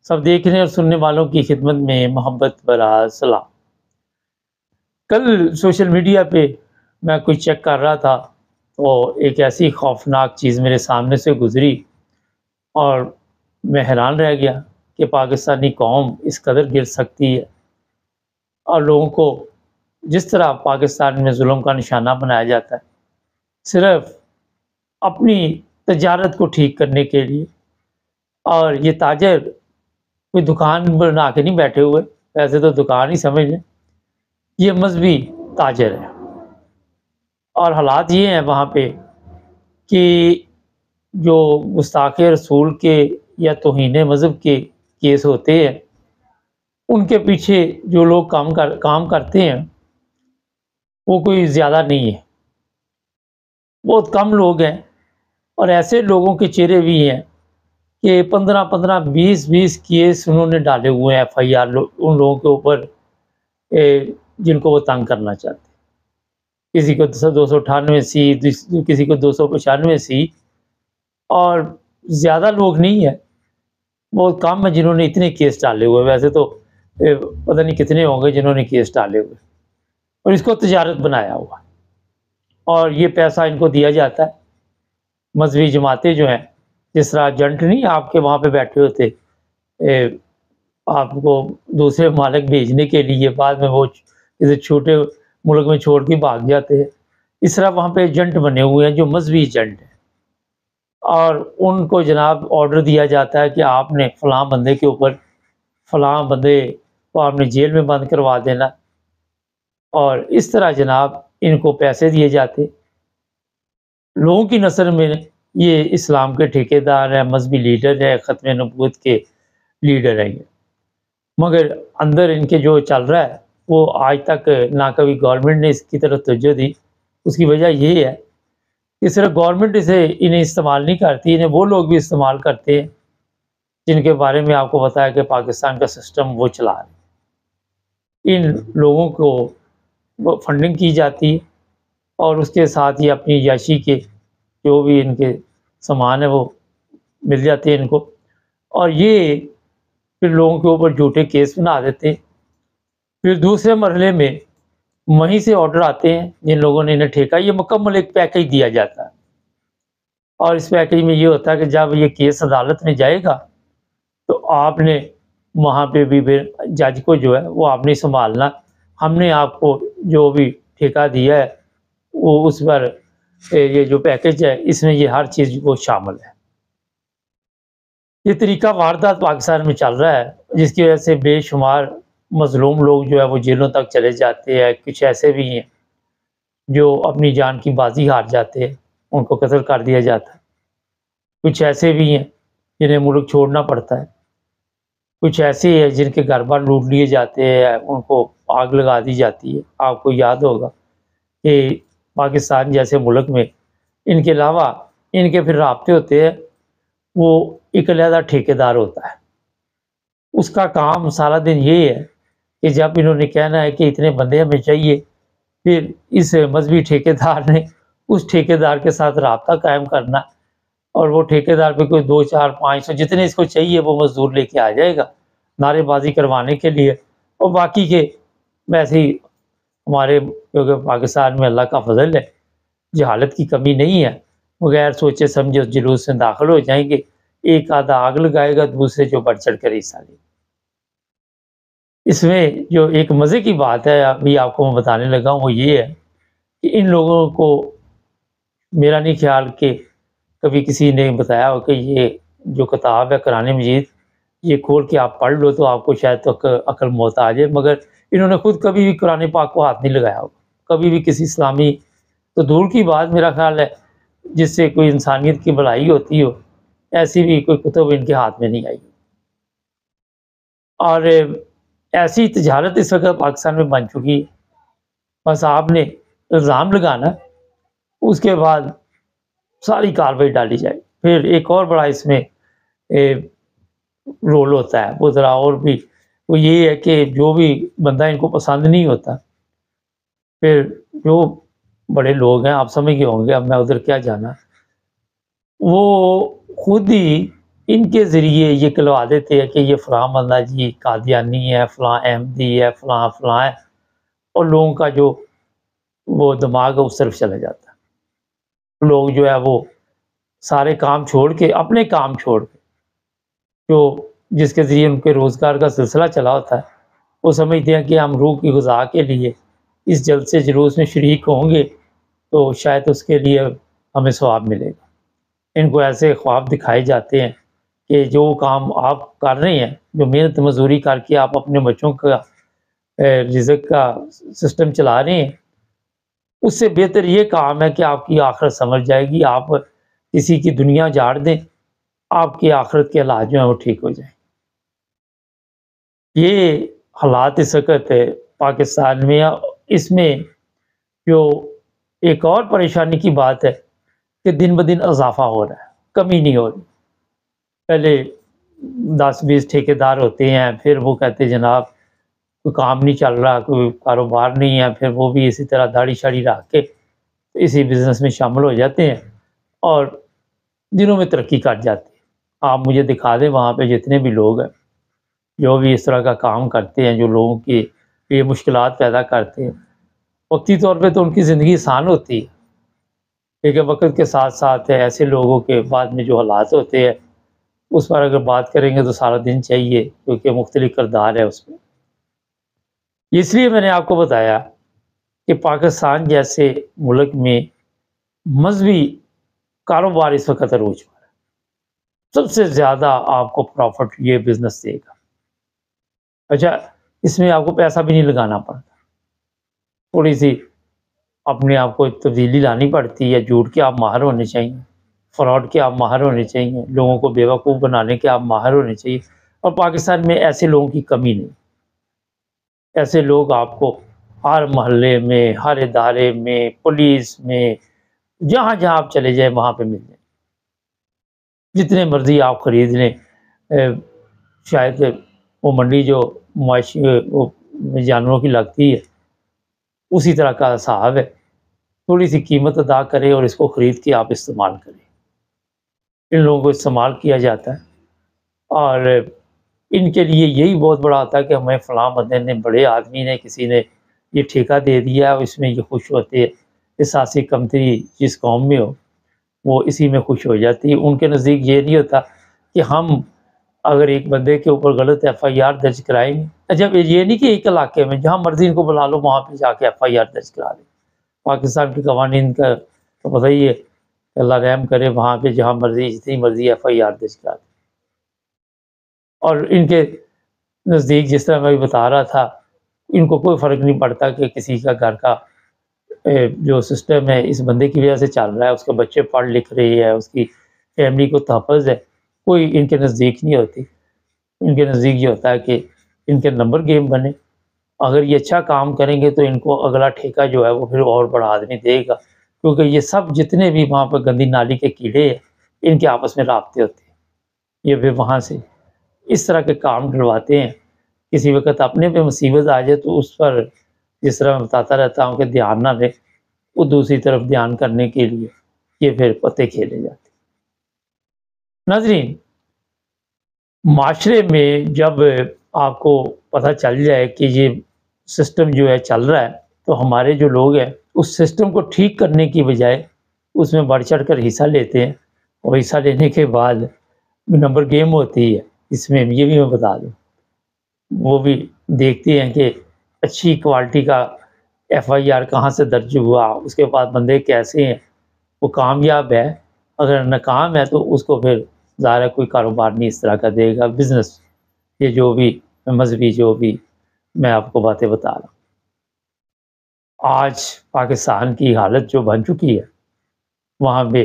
سب دیکھنے اور سننے والوں کی خدمت میں محبت برا سلام۔ کل سوشل میڈیا پہ میں کچھ چیک کر رہا تھا تو ایک ایسی خوفناک چیز میرے سامنے سے گزری اور میں حیران رہ گیا کہ پاکستانی قوم اس قدر گر سکتی ہے، اور لوگوں کو جس طرح پاکستان میں ظلم کا نشانہ بنایا جاتا ہے صرف اپنی تجارت کو ٹھیک کرنے کے لیے۔ اور یہ تاجر کوئی دکان بنا کے نہیں بیٹھے ہوئے، ویسے تو دکان ہی سمجھ لیں، یہ مذہبی تاجر ہے۔ اور حالات یہ ہیں وہاں پہ کہ جو گستاخ رسول کے یا توہین مذہب کے کیس ہوتے ہیں، ان کے پیچھے جو لوگ کام کرتے ہیں وہ کوئی زیادہ نہیں ہے، بہت کم لوگ ہیں۔ اور ایسے لوگوں کے چہرے بھی ہیں کہ 15 20 کیس انہوں نے ڈالے ہوئے ہیں، FIR ان لوگوں کے اوپر جن کو وہ تنگ کرنا چاہتے ہیں۔ کسی کو 298 سی، کسی کو 295 سی، اور زیادہ لوگ نہیں ہیں، بہت کم ہیں جنہوں نے اتنے کیس ڈالے ہوئے۔ ویسے تو پتہ نہیں کتنے ہوں گے جنہوں نے کیس ڈالے ہوئے، اور اس کو تجارت بنایا ہوا، اور یہ پیسہ ان کو دیا جاتا ہے۔ مذہبی جماعتیں جو ہیں، جس طرح ایجنٹ نہیں آپ کے وہاں پہ بیٹھے ہوتے آپ کو دوسرے ممالک بھیجنے کے لیے، بعد میں وہ کسی چھوٹے ملک میں چھوڑ کے بھاگ جاتے ہیں، اس طرح وہاں پہ ایجنٹ بنے ہوئے ہیں جو مذہبی ایجنٹ ہیں، اور ان کو جناب آرڈر دیا جاتا ہے کہ آپ نے فلاں بندے کے اوپر، فلاں بندے کو آپ نے جیل میں بند کروا دینا، اور اس طرح جناب ان کو پیسے دیے جاتے۔ لوگوں کی نظر میں یہ اسلام کے ٹھیکیدار ہیں، مذہبی لیڈر ہیں، ختم نبوت کے لیڈر ہیں یہ، مگر اندر ان کے جو چل رہا ہے وہ آج تک نہ کبھی گورنمنٹ نے اس کی طرف توجہ دی۔ اس کی وجہ یہ ہے کہ صرف گورنمنٹ انہیں استعمال نہیں کرتی، انہیں وہ لوگ بھی استعمال کرتے ہیں جن کے بارے میں آپ کو بتایا کہ پاکستان کا سسٹم وہ چلا رہے۔ ان لوگوں کو فنڈنگ کی جاتی ہے، اور اس کے ساتھ ہی اپنی عیاشی کے جو بھی ان کے سامان ہے وہ مل جاتے ہیں ان کو، اور یہ پھر لوگوں کے اوپر جھوٹے کیس بنا دیتے ہیں۔ پھر دوسرے مرحلے میں وہیں سے آرڈر آتے ہیں جن لوگوں نے انہیں ٹھیکا، یہ مکمل ایک پیکج دیا جاتا ہے، اور اس پیکج میں یہ ہوتا ہے کہ جب یہ کیس عدالت میں جائے گا تو آپ نے وہاں پہ بھی پھر جج کو جو ہے وہ آپ نے سنبھالنا، ہم نے آپ کو جو بھی ٹھیکہ دیا ہے وہ اس پر یہ جو پیکج ہے اس میں یہ ہر چیز وہ شامل ہے۔ یہ طریقہ واردات پاکستان میں چل رہا ہے، جس کی وجہ سے بے شمار مظلوم لوگ جو ہے وہ جیلوں تک چلے جاتے ہیں۔ کچھ ایسے بھی ہیں جو اپنی جان کی بازی ہار جاتے ہیں، ان کو قتل کر دیا جاتا ہے۔ کچھ ایسے بھی ہیں جنہیں ملک چھوڑنا پڑتا ہے۔ کچھ ایسے ہیں جن کے گھر بار لوٹ لیے جاتے ہیں، ان کو آگ لگا دی جاتی ہے۔ آپ کو یاد ہوگا کہ پاکستان جیسے ملک میں ان کے علاوہ ان کے پھر رابطے ہوتے ہیں، وہ ایک علیحدہ ٹھیکیدار ہوتا ہے، اس کا کام سارا دن یہ ہے کہ جب انہوں نے کہنا ہے کہ اتنے بندے ہمیں چاہیے، پھر اس مذہبی ٹھیکیدار نے اس ٹھیکیدار کے ساتھ رابطہ قائم کرنا، اور وہ ٹھیکیدار پہ کوئی 2 4 500 جتنے اس کو چاہیے وہ مزدور لے کے آ جائے گا نعرے بازی کروانے کے لیے، اور باقی کے ویسے ہی ہمارے کیونکہ پاکستان میں اللہ کا فضل ہے، جہالت کی کمی نہیں ہے، بغیر سوچے سمجھے اس جلوس میں داخل ہو جائیں گے، ایک آدھا آگ لگائے گا، دوسرے جو بڑھ چڑھ کر حصہ لے۔ اس میں جو ایک مزے کی بات ہے ابھی آپ کو میں بتانے لگا ہوں وہ یہ ہے کہ ان لوگوں کو میرا نہیں خیال کہ کبھی کسی نے بتایا ہو کہ یہ جو کتاب ہے قرآن مجید، یہ کھول کے آپ پڑھ لو تو آپ کو شاید تو عقل موت آ جائے، مگر انہوں نے خود کبھی بھی قرآن پاک کو ہاتھ نہیں لگایا ہوگا، کبھی بھی کسی اسلامی، تو دور کی بات میرا خیال ہے جس سے کوئی انسانیت کی بھلائی ہوتی ہو، ایسی بھی کوئی کتب ان کے ہاتھ میں نہیں آئی۔ اور ایسی تجارت اس وقت پاکستان میں بن چکی ہے، بس آپ نے الزام لگانا، اس کے بعد ساری کارروائی ڈالی جائے۔ پھر ایک اور بڑا اس میں رول ہوتا ہے، وہ ذرا اور بھی، وہ یہ ہے کہ جو بھی بندہ ان کو پسند نہیں ہوتا، پھر جو بڑے لوگ ہیں آپ سمجھ گئے ہوں گے، اب میں ادھر کیا جانا، وہ خود ہی ان کے ذریعے یہ کہلوا دیتے ہیں کہ یہ فلاں بندہ جی قادیانی ہے، فلاں احمدی ہے، فلاں فلاں ہے، اور لوگوں کا جو وہ دماغ ہے اس طرف چلا جاتا ہے۔ لوگ جو ہے وہ سارے کام چھوڑ کے، اپنے کام چھوڑ کے، جو جس کے ذریعے ان کے روزگار کا سلسلہ چلا ہوتا ہے، وہ سمجھتے ہیں کہ ہم روح کی غذا کے لیے اس جلسے جلوس میں شریک ہوں گے تو شاید اس کے لیے ہمیں ثواب ملے گا۔ ان کو ایسے خواب دکھائے جاتے ہیں کہ جو کام آپ کر رہے ہیں، جو محنت مزدوری کر کے آپ اپنے بچوں کا رزق کا سسٹم چلا رہے ہیں، اس سے بہتر یہ کام ہے کہ آپ کی آخرت سمجھ جائے گی، آپ کسی کی دنیا جاڑ دیں، آپ کی آخرت کے حالات جو ہیں وہ ٹھیک ہو جائیں۔ یہ حالات اس وقت پاکستان میں، اس میں جو ایک اور پریشانی کی بات ہے کہ دن بدن اضافہ ہو رہا ہے، کمی نہیں ہو رہی۔ پہلے 10-20 ٹھیکیدار ہوتے ہیں، پھر وہ کہتے ہیں جناب کوئی کام نہیں چل رہا، کوئی کاروبار نہیں ہے، پھر وہ بھی اسی طرح داڑھی شاڑی رکھ کے اسی بزنس میں شامل ہو جاتے ہیں اور دنوں میں ترقی کر جاتے ہیں۔ آپ مجھے دکھا دیں وہاں پہ جتنے بھی لوگ ہیں جو بھی اس طرح کا کام کرتے ہیں، جو لوگوں کی یہ مشکلات پیدا کرتے ہیں، وقتی طور پہ تو ان کی زندگی آسان ہوتی ہے، لیکن وقت کے ساتھ ساتھ ایسے لوگوں کے بعد میں جو حالات ہوتے ہیں اس پر اگر بات کریں گے تو سارا دن چاہیے، کیونکہ مختلف کردار ہے اس میں۔ اس لیے میں نے آپ کو بتایا کہ پاکستان جیسے ملک میں مذہبی کاروبار اس وقت عروج پر ہے، سب سے زیادہ آپ کو پروفٹ یہ بزنس دے گا۔ اچھا، اس میں آپ کو پیسہ بھی نہیں لگانا پڑتا، تھوڑی سی اپنے آپ کو تبدیلی لانی پڑتی ہے، جھوٹ کے آپ ماہر ہونے چاہیے، فراڈ کے آپ ماہر ہونے چاہیے، لوگوں کو بیوقوف بنانے کے آپ ماہر ہونے چاہیے، اور پاکستان میں ایسے لوگوں کی کمی نہیں۔ ایسے لوگ آپ کو ہر محلے میں، ہر ادارے میں، پولیس میں، جہاں جہاں آپ چلے جائیں وہاں پہ مل جائیں، جتنے مرضی آپ خرید لیں۔ شاید وہ منڈی جو معاشی وہ جانوروں کی لگتی ہے اسی طرح کا حساب ہے، تھوڑی سی قیمت ادا کریں اور اس کو خرید کے آپ استعمال کریں۔ ان لوگوں کو استعمال کیا جاتا ہے اور ان کے لیے یہی بہت بڑا ہوتا ہے کہ ہمیں فلاں بندے نے، بڑے آدمی نے، کسی نے یہ ٹھیکہ دے دیا ہے، اس میں یہ خوش ہوتے ہیں۔ احساسی کمتری جس قوم میں ہو وہ اسی میں خوش ہو جاتی ہے۔ ان کے نزدیک یہ نہیں ہوتا کہ ہم اگر ایک بندے کے اوپر غلط ایف آئی آر درج کرائیں گے، جب یہ نہیں کہ ایک علاقے میں جہاں مرضی ان کو بلا لو وہاں پہ جا کے ایف آئی آر درج کرا دیں۔ پاکستان کے قوانین کا تو پتہ ہی ہے، اللہ رحم کرے، وہاں پہ جہاں مرضی جتنی مرضی ایف آئی آر درج کرا دیں۔ اور ان کے نزدیک جس طرح میں بتا رہا تھا، ان کو کوئی فرق نہیں پڑتا کہ کسی کا گھر کا جو سسٹم ہے اس بندے کی وجہ سے چل رہا ہے، اس کے بچے پڑھ لکھ رہے ہیں، اس کی فیملی کو تحفظ ہے، کوئی ان کے نزدیک نہیں ہوتی۔ ان کے نزدیک یہ ہوتا ہے کہ ان کے نمبر گیم بنے، اگر یہ اچھا کام کریں گے تو ان کو اگلا ٹھیکہ جو ہے وہ پھر اور بڑا آدمی دے گا، کیونکہ یہ سب جتنے بھی وہاں پہ گندی نالی کے کیڑے ہیں ان کے آپس میں رابطے ہوتے ہیں، یہ پھر وہاں سے اس طرح کے کام ڈلواتے ہیں۔ کسی وقت اپنے پہ مصیبت آ جائے تو اس پر، جس طرح میں بتاتا رہتا ہوں کہ دھیان نہ دے، وہ دوسری طرف دھیان کرنے کے لیے یہ پھر پتے کھیلے جاتے ہیں۔ ناظرین، معاشرے میں جب آپ کو پتہ چل جائے کہ یہ سسٹم جو ہے چل رہا ہے تو ہمارے جو لوگ ہیں اس سسٹم کو ٹھیک کرنے کی بجائے اس میں بڑھ چڑھ کر حصہ لیتے ہیں، اور حصہ لینے کے بعد نمبر گیم ہوتی ہے۔ اس میں یہ بھی میں بتا دوں، وہ بھی دیکھتے ہیں کہ اچھی کوالٹی کا ایف آئی آر کہاں سے درج ہوا، اس کے بعد بندے کیسے ہیں، وہ کامیاب ہے، اگر ناکام ہے تو اس کو پھر ظاہر ہے کوئی کاروبار نہیں اس طرح کا دے گا، بزنس، یہ جو بھی مذہبی جو بھی میں آپ کو باتیں بتا رہا ہوں۔ آج پاکستان کی حالت جو بن چکی ہے، وہاں پہ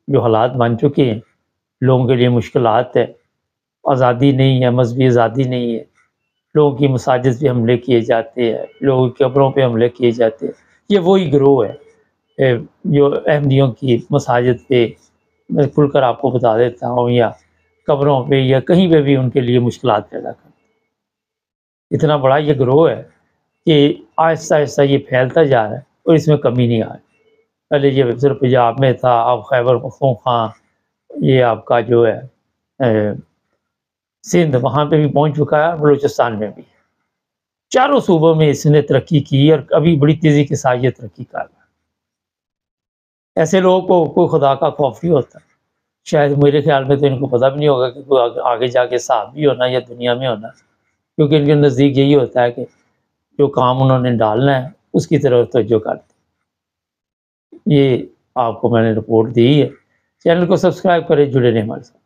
جو حالات بن چکے ہیں، لوگوں کے لیے مشکلات ہے، آزادی نہیں ہے، مذہبی آزادی نہیں ہے، لوگوں کی مساجد پہ حملے کیے جاتے ہیں، لوگوں کی قبروں پہ حملے کیے جاتے ہیں۔ یہ وہی گروہ ہے جو احمدیوں کی مساجد پہ، میں کھل کر آپ کو بتا دیتا ہوں، یا قبروں پہ یا کہیں پہ بھی ان کے لیے مشکلات پیدا کرتے ہیں۔ اتنا بڑا یہ گروہ ہے کہ آہستہ آہستہ یہ پھیلتا جا رہا ہے اور اس میں کمی نہیں آ رہی۔ پہلے یہ صرف پنجاب میں تھا، اب خیبر پختونخوا، یہ آپ کا جو ہے سندھ وہاں پہ بھی پہنچ چکا ہے، بلوچستان میں بھی، چاروں صوبوں میں اس نے ترقی کی اور ابھی بڑی تیزی کے ساتھ یہ ترقی کر رہا ہے۔ ایسے لوگوں کو کوئی خدا کا خوف نہیں ہوتا، شاید میرے خیال میں تو ان کو پتہ بھی نہیں ہوگا کہ کوئی آگے جا کے صحابی ہونا یا دنیا میں ہونا، کیونکہ ان کے نزدیک یہی ہوتا ہے کہ جو کام انہوں نے ڈالنا ہے اس کی طرف توجہ کرتے۔ یہ آپ کو میں نے رپورٹ دی ہے، چینل کو سبسکرائب کریں، جڑے رہیں ہمارے ساتھ۔